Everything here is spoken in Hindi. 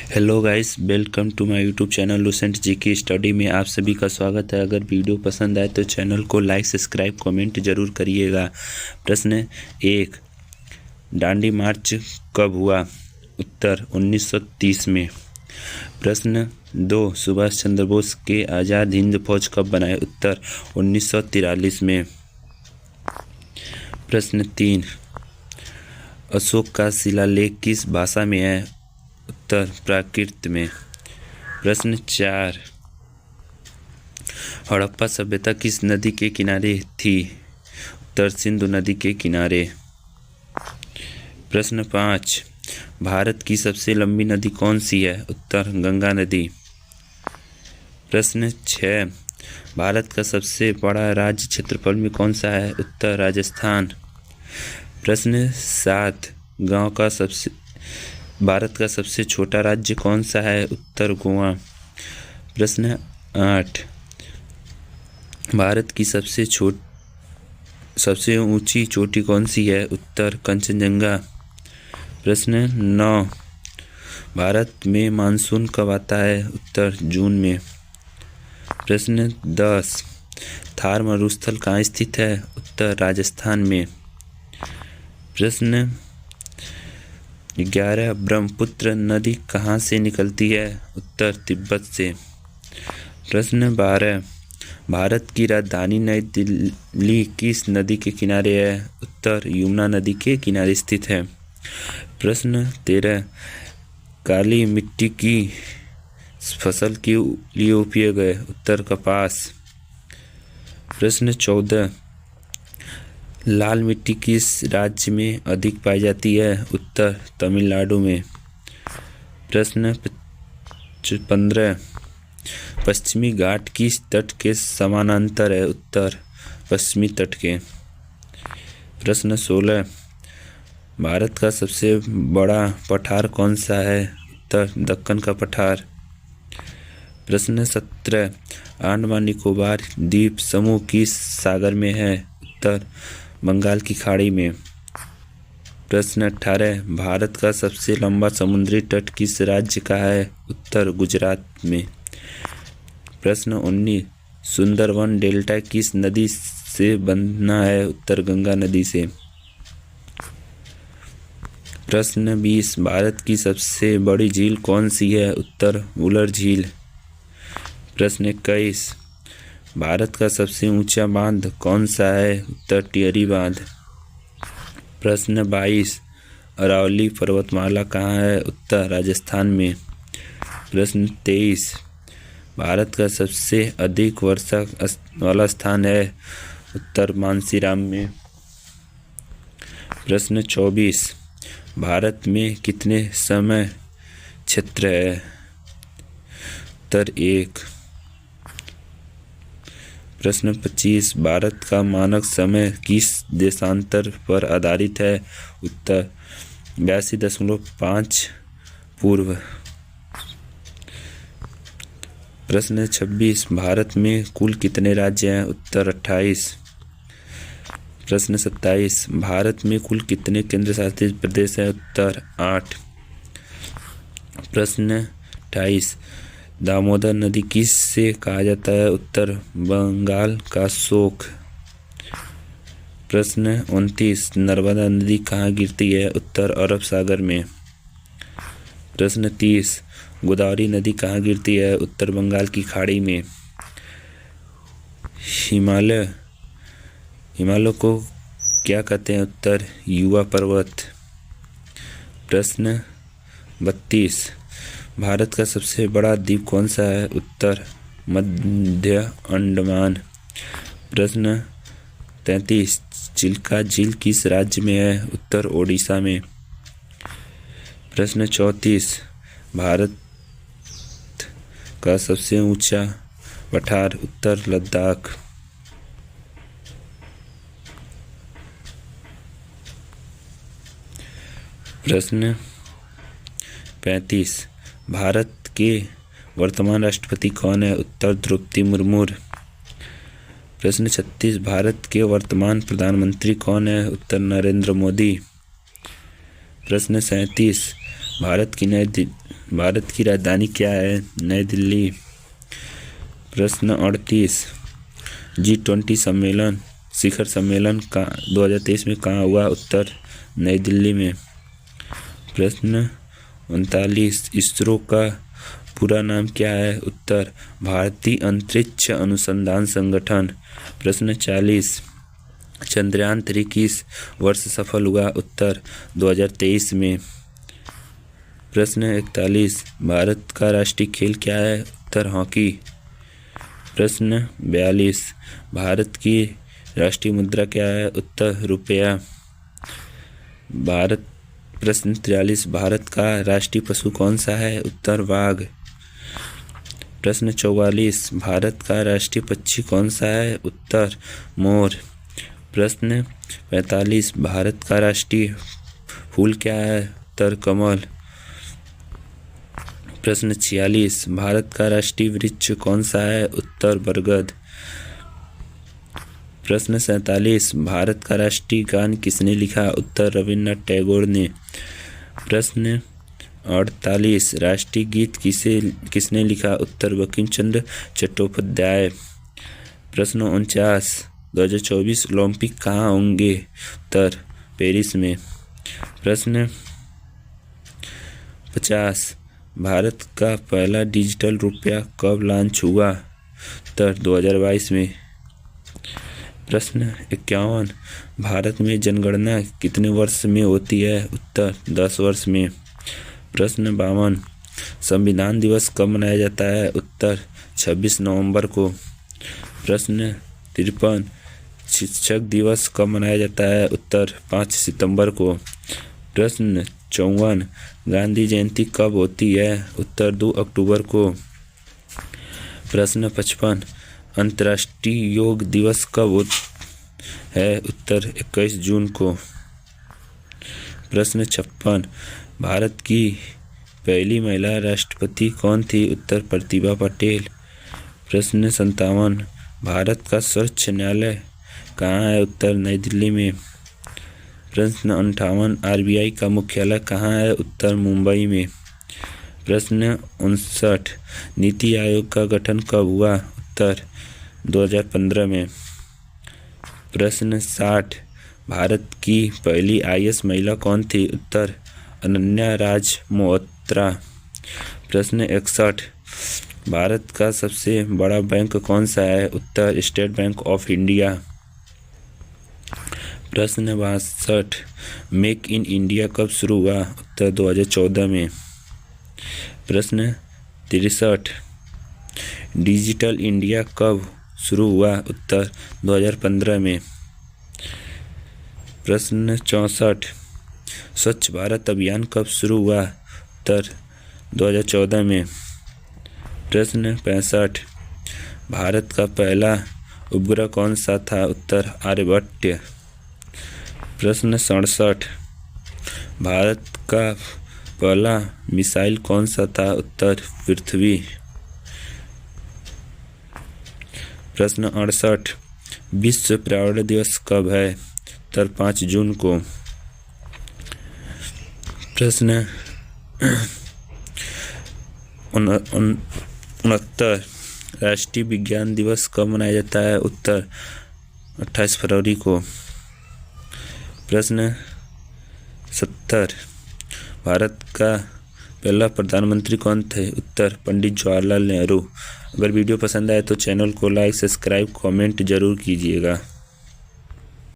Hello guys, welcome to my YouTube channel Lucent ji की स्टडी में आप सभी का स्वागत है। अगर वीडियो पसंद आए तो चैनल को लाइक, सब्सक्राइब, कमेंट जरूर करिएगा। प्रश्न 1, दांडी मार्च कब हुआ? उत्तर 1930 में। प्रश्न 2, सुभाष चंद्र बोस के आज़ाद हिंद फौज कब बनाए? उत्तर 1943 में। प्रश्न 3, अशोक का शिलालेख किस भाषा में है? उत्तर प्राकृत में। प्रश्न 4, हड़प्पा सभ्यता किस नदी के किनारे थी? उत्तर सिंधु नदी के किनारे। प्रश्न 5, भारत की सबसे लंबी नदी कौन सी है? उत्तर गंगा नदी। प्रश्न 6, भारत का सबसे बड़ा राज्य क्षेत्रफल में कौन सा है? उत्तर राजस्थान। प्रश्न 7, भारत का सबसे छोटा राज्य कौन सा है? उत्तर गोवा। प्रश्न 8, भारत की सबसे ऊंची चोटी कौन सी है? उत्तर कंचनजंगा। प्रश्न 9, भारत में मानसून कब आता है? उत्तर जून में। प्रश्न 10, थार मरुस्थल कहाँ स्थित है? उत्तर राजस्थान में। प्रश्न 11, ब्रह्मपुत्र नदी कहाँ से निकलती है? उत्तर तिब्बत से। प्रश्न 12, भारत की राजधानी नई दिल्ली किस नदी के किनारे है? उत्तर यमुना नदी के किनारे स्थित है। प्रश्न 13, काली मिट्टी की फसल के लिए उपयोग है? उत्तर कपास। प्रश्न 14, लाल मिट्टी किस राज्य में अधिक पाई जाती है? उत्तर तमिलनाडु में। प्रश्न 15, पश्चिमी घाट किस तट के समानांतर है? उत्तर पश्चिमी तट के। प्रश्न 16, भारत का सबसे बड़ा पठार कौन सा है? उत्तर दक्कन का पठार। प्रश्न 17, अंडमान निकोबार द्वीप समूह किस सागर में है? उत्तर बंगाल की खाड़ी में। प्रश्न 18, भारत का सबसे लंबा समुद्री तट किस राज्य का है? उत्तर गुजरात में। प्रश्न 19, सुंदरवन डेल्टा किस नदी से बंधा है? उत्तर गंगा नदी से। प्रश्न 20, भारत की सबसे बड़ी झील कौन सी है? उत्तर वुलर झील। प्रश्न 21, भारत का सबसे ऊंचा बांध कौन सा है? उत्तर टिहरी बांध। प्रश्न 22, अरावली पर्वतमाला कहाँ है? उत्तर राजस्थान में। प्रश्न 23, भारत का सबसे अधिक वर्षा वाला स्थान है? उत्तर मानसीराम में। प्रश्न 24, भारत में कितने समय क्षेत्र है? उत्तर 1। प्रश्न 25, भारत का मानक समय किस देशांतर पर आधारित है? उत्तर 82.5 पूर्व। प्रश्न 26, भारत में कुल कितने राज्य हैं? उत्तर 28। प्रश्न 27, भारत में कुल कितने केंद्र शासित प्रदेश हैं? उत्तर 8। प्रश्न 28, दामोदर नदी किस से कहा जाता है? उत्तर बंगाल का शोक। प्रश्न 29, नर्मदा नदी कहाँ गिरती है? उत्तर अरब सागर में। प्रश्न 30, गोदावरी नदी कहाँ गिरती है? उत्तर बंगाल की खाड़ी में। हिमालय को क्या कहते हैं? उत्तर युवा पर्वत। प्रश्न 32, भारत का सबसे बड़ा द्वीप कौन सा है? उत्तर मध्य अंडमान। प्रश्न 33, चिल्का झील किस राज्य में है? उत्तर ओडिशा में। प्रश्न 34, भारत का सबसे ऊंचा पठार? उत्तर लद्दाख। प्रश्न 35, भारत के वर्तमान राष्ट्रपति कौन है? उत्तर द्रौपदी मुर्मू। प्रश्न 36, भारत के वर्तमान प्रधानमंत्री कौन है? उत्तर नरेंद्र मोदी। प्रश्न 37, भारत की भारत की राजधानी क्या है? नई दिल्ली। प्रश्न 38, G20 सम्मेलन शिखर सम्मेलन 2023 में कहाँ हुआ? उत्तर नई दिल्ली में। प्रश्न 39, इसरो का पूरा नाम क्या है? उत्तर भारतीय अंतरिक्ष अनुसंधान संगठन। प्रश्न 40, चंद्रयान 3 किस वर्ष सफल हुआ? उत्तर 2023 में। प्रश्न 41, भारत का राष्ट्रीय खेल क्या है? उत्तर हॉकी। प्रश्न 42, भारत की राष्ट्रीय मुद्रा क्या है? उत्तर रुपया। प्रश्न 43, भारत का राष्ट्रीय पशु कौन सा है? उत्तर बाघ। प्रश्न 44, भारत का राष्ट्रीय पक्षी कौन सा है? उत्तर मोर। प्रश्न 45, भारत का राष्ट्रीय फूल क्या है? उत्तर कमल। प्रश्न 46, भारत का राष्ट्रीय वृक्ष कौन सा है? उत्तर बरगद। प्रश्न 47, भारत का राष्ट्रीय गान किसने लिखा? उत्तर रविन्द्रनाथ टैगोर ने। प्रश्न 48, राष्ट्रीय गीत किसने लिखा? उत्तर बंकिम चंद्र चट्टोपाध्याय। प्रश्न 49, 2024 ओलंपिक कहाँ होंगे? उत्तर पेरिस में। प्रश्न 50, भारत का पहला डिजिटल रुपया कब लॉन्च हुआ? उत्तर 2022 में। प्रश्न 51, भारत में जनगणना कितने वर्ष में होती है? उत्तर 10 वर्ष में। प्रश्न 52, संविधान दिवस कब मनाया जाता है? उत्तर 26 नवंबर को। प्रश्न 53, शिक्षक दिवस कब मनाया जाता है? उत्तर 5 सितंबर को। प्रश्न 54, गांधी जयंती कब होती है? उत्तर 2 अक्टूबर को। प्रश्न 55, अंतर्राष्ट्रीय योग दिवस कब है? उत्तर 21 जून को। प्रश्न 56, भारत की पहली महिला राष्ट्रपति कौन थी? उत्तर प्रतिभा पटेल। प्रश्न 57, भारत का सर्वोच्च न्यायालय कहाँ है? उत्तर नई दिल्ली में। प्रश्न 58, RBI का मुख्यालय कहाँ है? उत्तर मुंबई में। प्रश्न 59, नीति आयोग का गठन कब हुआ? उत्तर 2015 में। प्रश्न 60, भारत की पहली IAS महिला कौन थी? उत्तर अनन्या राज मोहत्रा। प्रश्न 61, भारत का सबसे बड़ा बैंक कौन सा है? उत्तर स्टेट बैंक ऑफ इंडिया। प्रश्न 62, मेक इन इंडिया कब शुरू हुआ? उत्तर 2014 में। प्रश्न 63, डिजिटल इंडिया कब शुरू हुआ? उत्तर 2015 में। प्रश्न 64, स्वच्छ भारत अभियान कब शुरू हुआ? उत्तर 2014 में। प्रश्न 65, भारत का पहला उपग्रह कौन सा था? उत्तर आर्यभट्ट। प्रश्न 67, भारत का पहला मिसाइल कौन सा था? उत्तर पृथ्वी। प्रश्न 68, विश्व पर्यावरण दिवस कब है? उत्तर 5 जून को। प्रश्न 69, राष्ट्रीय विज्ञान दिवस कब मनाया जाता है? उत्तर 28 फरवरी को। प्रश्न 70, भारत का पहला प्रधानमंत्री कौन थे? उत्तर पंडित जवाहरलाल नेहरू। अगर वीडियो पसंद आए तो चैनल को लाइक, सब्सक्राइब, कमेंट जरूर कीजिएगा।